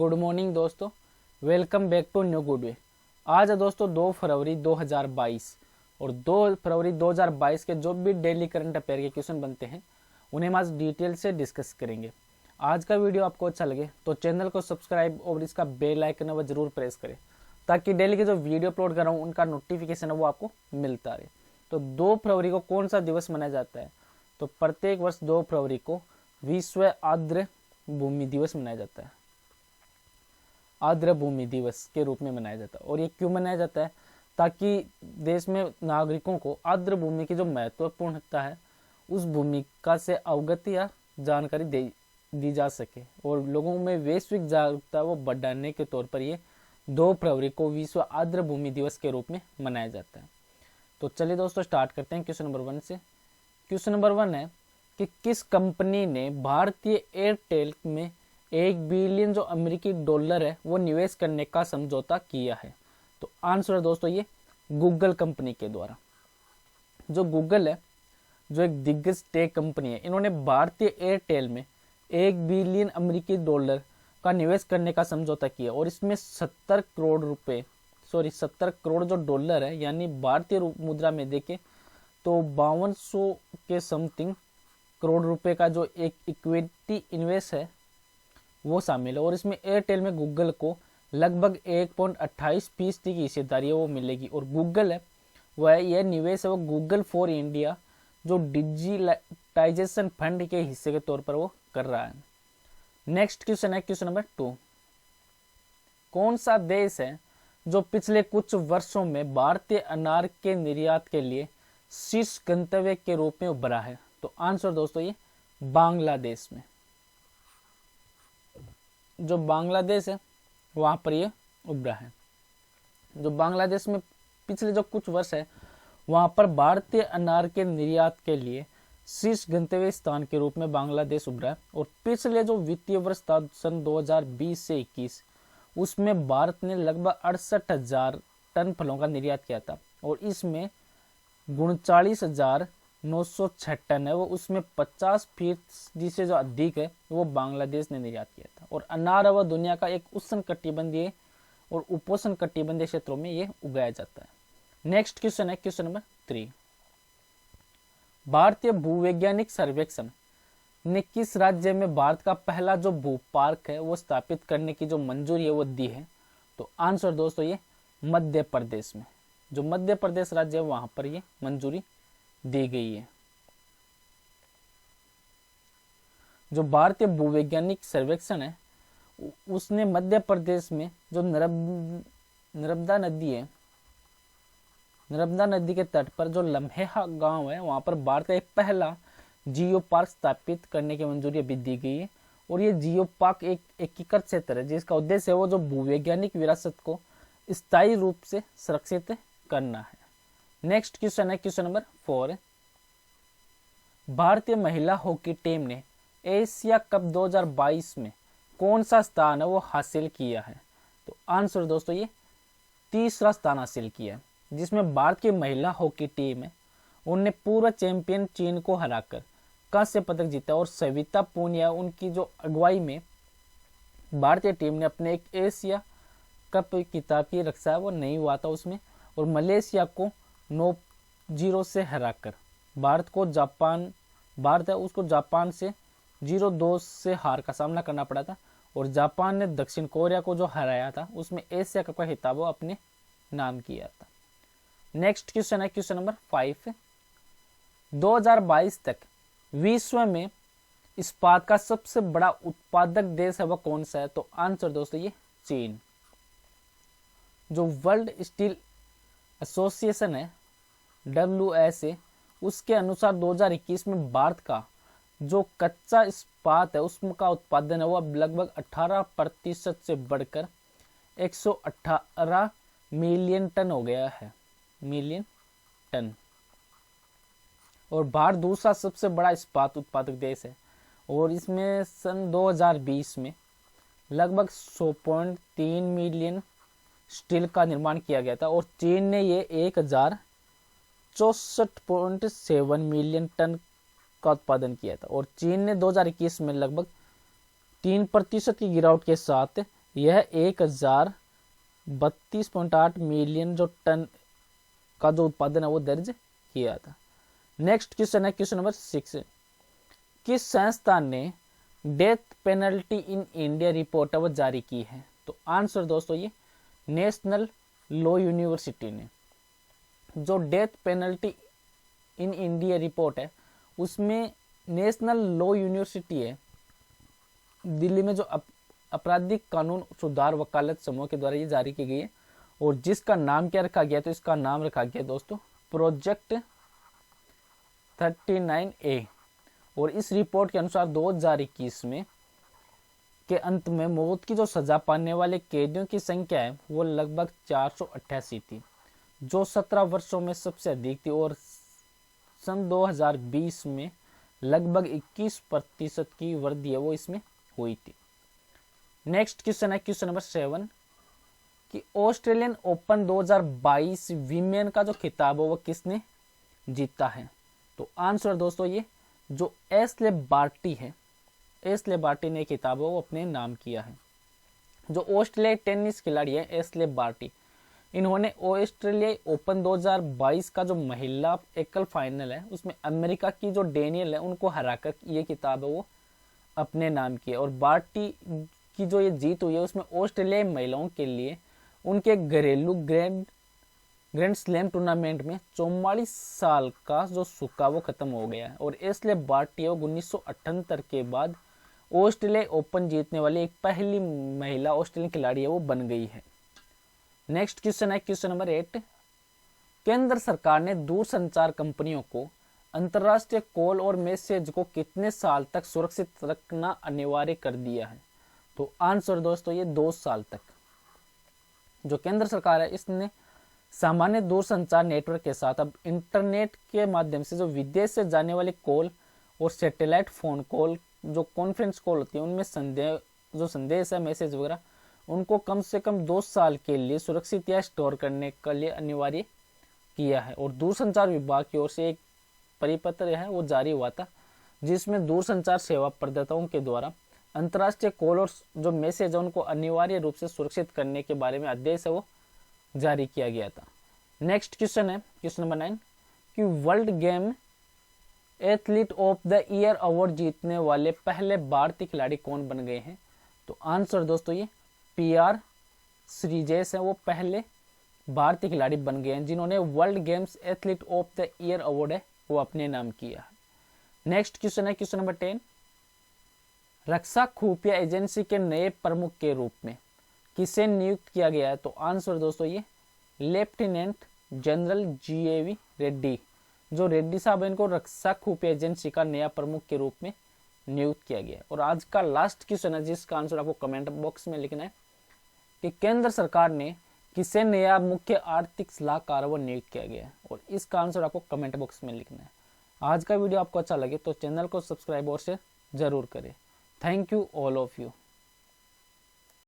Good morning दोस्तों, welcome back to new good way. आज है दोस्तों 2 फरवरी 2022 और 2 फरवरी 2022 के जो भी डेली करंट अफेयर के क्वेश्चन बनते हैं उन्हें हम आज डिटेल से डिस्कस करेंगे। आज का वीडियो आपको अच्छा लगे तो चैनल को सब्सक्राइब और इसका बेल आइकन है वो जरूर प्रेस करें ताकि डेली के जो वीडियो अपलोड कर रहा हूँ उनका नोटिफिकेशन है वो आपको मिलता रहे। तो 2 फरवरी को कौन सा दिवस मनाया जाता है? तो प्रत्येक वर्ष 2 फरवरी को विश्व आर्द्र भूमि दिवस मनाया जाता है। आर्द्र भूमि दिवस के रूप में मनाया जाता है। और ये क्यों मनाया जाता है? ताकि देश में नागरिकों को आर्द्र भूमि की जो महत्वपूर्णता है उस भूमिका से अवगत या जानकारी दी जा सके और लोगों में वैश्विक जागरूकता वो बढ़ाने के तौर पर ये 2 फरवरी को विश्व आर्द्र भूमि दिवस के रूप में मनाया जाता है। तो चलिए दोस्तों स्टार्ट करते हैं क्वेश्चन नंबर 1 से। क्वेश्चन नंबर 1 है कि किस कंपनी ने भारतीय एयरटेल में 1 बिलियन जो अमेरिकी डॉलर है वो निवेश करने का समझौता किया है? तो आंसर है दोस्तों ये गूगल कंपनी के द्वारा। जो गूगल है जो एक दिग्गज टेक कंपनी है, इन्होंने भारतीय एयरटेल में 1 बिलियन अमेरिकी डॉलर का निवेश करने का समझौता किया और इसमें 70 करोड़ जो डॉलर है यानी भारतीय मुद्रा में देखें तो 5200 के समथिंग करोड़ रुपए का जो एक इक्विटी इन्वेस्ट है वो शामिल है। और इसमें एयरटेल में गूगल को लगभग 1.28% की हिस्सेदारी है वो मिलेगी। और गूगल है वह यह निवेश है वो गूगल फॉर इंडिया जो डिजिटाइजेशन फंड के हिस्से के तौर पर वो कर रहा है। नेक्स्ट क्वेश्चन है क्वेश्चन नंबर 2। कौन सा देश है जो पिछले कुछ वर्षों में भारतीय अनार के निर्यात के लिए शीर्ष गंतव्य के रूप में उभरा है? तो आंसर दोस्तों ये बांग्लादेश में। जो बांग्लादेश है वहां पर ये उभरा है। जो बांग्लादेश में पिछले जो कुछ वर्ष है वहां पर भारतीय अनार के निर्यात के लिए शीर्ष गंतव्य स्थान के रूप में बांग्लादेश उभरा है। और पिछले जो वित्तीय वर्ष था सन 2020 से 21 उसमें भारत ने लगभग 68,000 टन फलों का निर्यात किया था और इसमें 39,906 टन है वो उसमें 50% से जो अधिक है वो बांग्लादेश ने निर्यात किया था। और अनार है वह दुनिया का एक उष्णकटिबंधीय और उपोष्ण कटिबंधीय क्षेत्रों में ये उगाया जाता है। नेक्स्ट क्वेश्चन है क्वेश्चन नंबर 3। भारतीय भूवैज्ञानिक सर्वेक्षण ने किस राज्य में भारत का पहला जो भू पार्क है वो स्थापित करने की जो मंजूरी है वो दी है? तो आंसर दोस्तों ये मध्य प्रदेश में। जो मध्य प्रदेश राज्य है वहां पर ये मंजूरी दी गई है। जो भारतीय भूवैज्ञानिक सर्वेक्षण है उसने मध्य प्रदेश में जो नर्मदा नदी है, नर्मदा नदी के तट पर जो लम्हेहा गांव है वहां पर भारत का एक पहला जियो पार्क स्थापित करने की मंजूरी अभी दी गई है। और ये जियो पार्क एक एकीकृत क्षेत्र है जिसका उद्देश्य है वो जो भूवैज्ञानिक विरासत को स्थायी रूप से सुरक्षित करना है। नेक्स्ट क्वेश्चन है क्वेश्चन नंबर 4। भारतीय महिला हॉकी टीम ने एशिया कप 2022 में कौन सा स्थान है वो हासिल किया है? तो आंसर दोस्तों ये तीसरा स्थान हासिल किया है जिसमें भारत की महिला हॉकी टीम है उनने पूर्व चैंपियन चीन को हराकर कांस्य पदक जीता। और सविता पूनिया उनकी जो अगुवाई में भारतीय टीम ने अपने एक एशिया कप खिताब की रक्षा वो नहीं हुआ था उसमें। और मलेशिया को 9-0 से हराकर भारत है उसको जापान से 0-2 से हार का सामना करना पड़ा था। और जापान ने दक्षिण कोरिया को जो हराया था उसमें एशिया कप का खिताब वो अपने नाम किया था। नेक्स्ट क्वेश्चन है क्वेश्चन नंबर 5। 2022 तक विश्व में इस्पात का सबसे बड़ा उत्पादक देश है वह कौन सा है? तो आंसर दोस्तों ये चीन। जो वर्ल्ड स्टील एसोसिएशन है WSA उसके अनुसार 2021 में भारत का जो कच्चा इस्पात है उसका उत्पादन है वह लगभग 18% से बढ़कर 118 मिलियन टन हो गया है। Million ton. और भारत दूसरा सबसे बड़ा इस्पात उत्पादक देश है और इसमें सन 2020 में लगभग 100.3 मिलियन स्टील का निर्माण किया गया था। और चीन ने ये 1064.7 मिलियन टन का उत्पादन किया था। और चीन ने 2021 में लगभग 3% की गिरावट के साथ यह 1032.8 मिलियन जो टन का जो उत्पादन है वो दर्ज किया था। नेक्स्ट क्वेश्चन है क्वेश्चन नंबर 6। किस संस्थान ने death penalty in India report वो जारी की है? तो आंसर दोस्तों ये नेशनल लॉ यूनिवर्सिटी ने। जो death penalty in India report है उसमें नेशनल लॉ यूनिवर्सिटी है दिल्ली में जो आपराधिक कानून सुधार वकालत समूह के द्वारा ये जारी की गई है, और जिसका नाम क्या रखा गया? तो इसका नाम रखा गया दोस्तों प्रोजेक्ट 39A। और इस रिपोर्ट के अनुसार 2021 में के अंत में मौत की जो सजा पाने वाले कैदियों की संख्या है वो लगभग 488 थी, जो 17 वर्षों में सबसे अधिक थी, और सन 2020 में लगभग 21% की वृद्धि है वो इसमें हुई थी। नेक्स्ट क्वेश्चन है क्वेश्चन नंबर 7 कि ऑस्ट्रेलियन ओपन 2022 वीमेन का जो खिताब है वो किसने जीता है? तो आंसर दोस्तों ये जो एशले बार्टी है, एशले बार्टी ने खिताब वो अपने नाम किया है। जो ऑस्ट्रेलियाई टेनिस खिलाड़ी है एशले बार्टी, इन्होंने ऑस्ट्रेलियाई ओपन 2022 का जो महिला एकल फाइनल है उसमें अमेरिका की जो डेनियल है उनको हराकर ये खिताब है वो अपने नाम किया। और बार्टी की जो ये जीत हुई है उसमें ऑस्ट्रेलियाई महिलाओं के लिए उनके घरेलू ग्रैंड स्लैम टूर्नामेंट में 44 साल का जो सुक्का वो खत्म हो गया है। और इसलिए बार्टी 1978 के बाद ऑस्ट्रेलिया ओपन जीतने वाली एक पहली महिला ऑस्ट्रेलियन खिलाड़ी है वो बन गई है। नेक्स्ट क्वेश्चन है क्वेश्चन नंबर 8। केंद्र सरकार ने दूरसंचार कंपनियों को अंतर्राष्ट्रीय कॉल और मैसेज को कितने साल तक सुरक्षित रखना अनिवार्य कर दिया है? तो आंसर दोस्तों ये 2 साल तक। जो केंद्र सरकार है इसने सामान्य दूरसंचार नेटवर्क के साथ अब इंटरनेट के माध्यम से जो विदेश से जाने वाले कॉल और सैटेलाइट फोन कॉल जो कॉन्फ्रेंस कॉल होती है उनमें संदेश है मैसेज वगैरह उनको कम से कम 2 साल के लिए सुरक्षित या स्टोर करने के लिए अनिवार्य किया है। और दूरसंचार विभाग की ओर से एक परिपत्र है वो जारी हुआ था जिसमें दूरसंचार सेवा प्रदाताओं के द्वारा अंतर्राष्ट्रीय कॉल और जो मैसेज है उनको अनिवार्य रूप से सुरक्षित करने के बारे में आदेश है वो जारी किया गया था। नेक्स्ट क्वेश्चन है क्वेश्चन नंबर 9 कि world game athlete of the year award जीतने वाले पहले भारतीय खिलाड़ी कौन बन गए हैं? तो आंसर दोस्तों ये PR श्रीजेश है वो पहले भारतीय खिलाड़ी बन गए हैं जिन्होंने world games athlete of the year award है वो अपने नाम किया है। नेक्स्ट क्वेश्चन है क्वेश्चन नंबर 10 रक्षा खुफिया एजेंसी के नए प्रमुख के रूप में किसे नियुक्त किया गया है? तो आंसर दोस्तों ये लेफ्टिनेंट जनरल GAV रेड्डी। जो रेड्डी साहब इनको रक्षा खुफिया एजेंसी का नया प्रमुख के रूप में नियुक्त किया गया। और आज का लास्ट क्वेश्चन है जिसका आंसर आपको कमेंट बॉक्स में लिखना है कि केंद्र सरकार ने किसे नया मुख्य आर्थिक सलाहकार वो नियुक्त किया गया है, और इसका आंसर आपको कमेंट बॉक्स में लिखना है। आज का वीडियो आपको अच्छा लगे तो चैनल को सब्सक्राइब और शेयर जरूर करें। Thank you all of you.